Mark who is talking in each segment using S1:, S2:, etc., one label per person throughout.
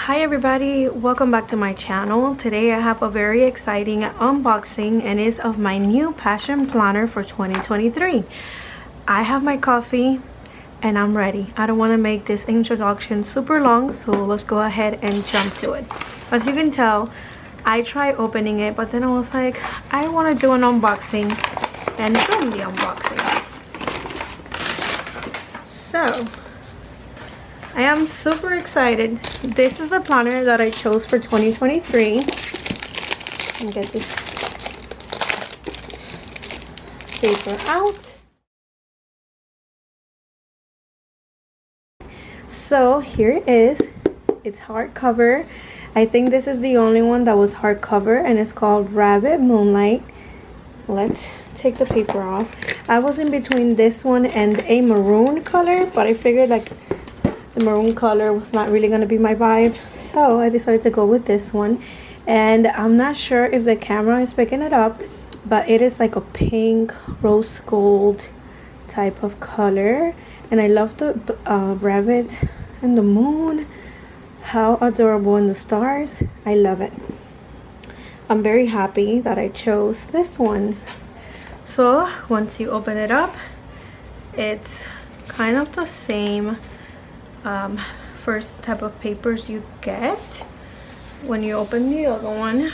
S1: Hi everybody, welcome back to my channel. Today I have a very exciting unboxing and it's of my new passion planner for 2023. I have my coffee and I'm ready. I don't want to make this introduction super long, so let's go ahead and jump to it. As you can tell, I tried opening it, but then I was like, I want to do an unboxing and film the unboxing. So I am super excited. This is the planner that I chose for 2023. And get this paper out. So here it is. It's hardcover. I think this is the only one that was hardcover, and it's called Rabbit Moonlight. Let's take the paper off. I was in between this one and a maroon color, but I figured like the maroon color was not really going to be my vibe, so I decided to go with this one. And I'm not sure if the camera is picking it up, but it is like a pink rose gold type of color, and I love the rabbit and the moon. How adorable, in the stars. I love it. I'm very happy that I chose this one. So once you open it up, it's kind of the same first type of papers you get when you open the other one.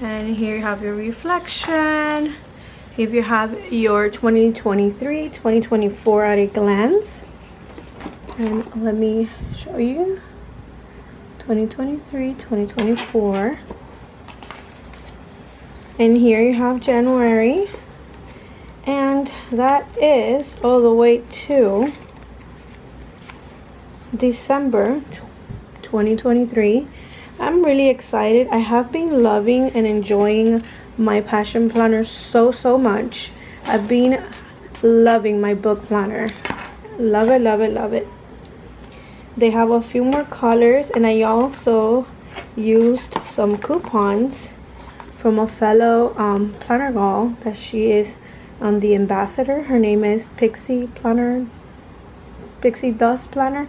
S1: And here you have your reflection. If you have your 2023 2024 at a glance, and let me show you 2023 2024, and here you have January, and that is all the way to December 2023. I'm really excited. I have been loving and enjoying my passion planner so much. I've been loving my book planner. Love it, love it, love it. They have a few more colors, and I also used some coupons from a fellow planner gal that she is the ambassador. Her name is Pixie Dust Planner.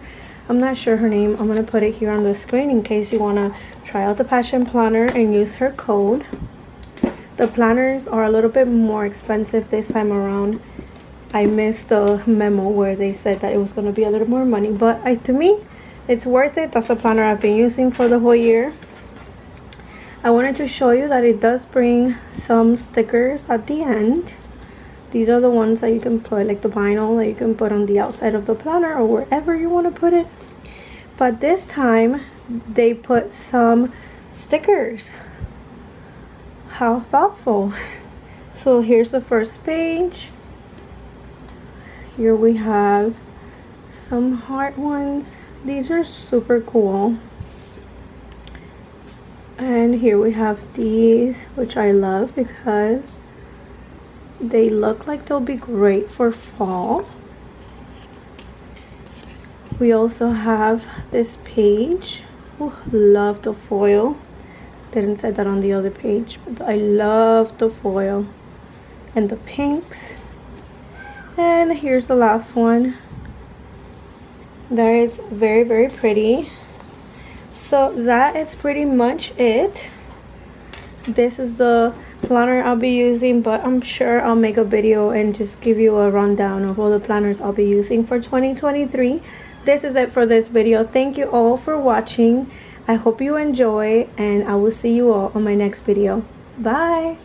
S1: I'm not sure her name. I'm gonna put it here on the screen in case you want to try out the passion planner and use her code. The planners are a little bit more expensive this time around. I missed the memo where they said that it was going to be a little more money, but to me it's worth it. That's a planner I've been using for the whole year. I wanted to show you that it does bring some stickers at the end. These are the ones that you can put, like the vinyl that you can put on the outside of the planner or wherever you want to put it. But this time they put some stickers. How thoughtful. So here's the first page. Here we have some heart ones. These are super cool. And here we have these, which I love because they look like they'll be great for fall. We also have this page. Ooh, love the foil. Didn't say that on the other page, but I love the foil and the pinks. And here's the last one. That is very pretty. So that is pretty much it. This is the planner I'll be using, but I'm sure I'll make a video and just give you a rundown of all the planners I'll be using for 2023. This is it for this video. Thank you all for watching. I hope you enjoy, and I will see you all on my next video. Bye.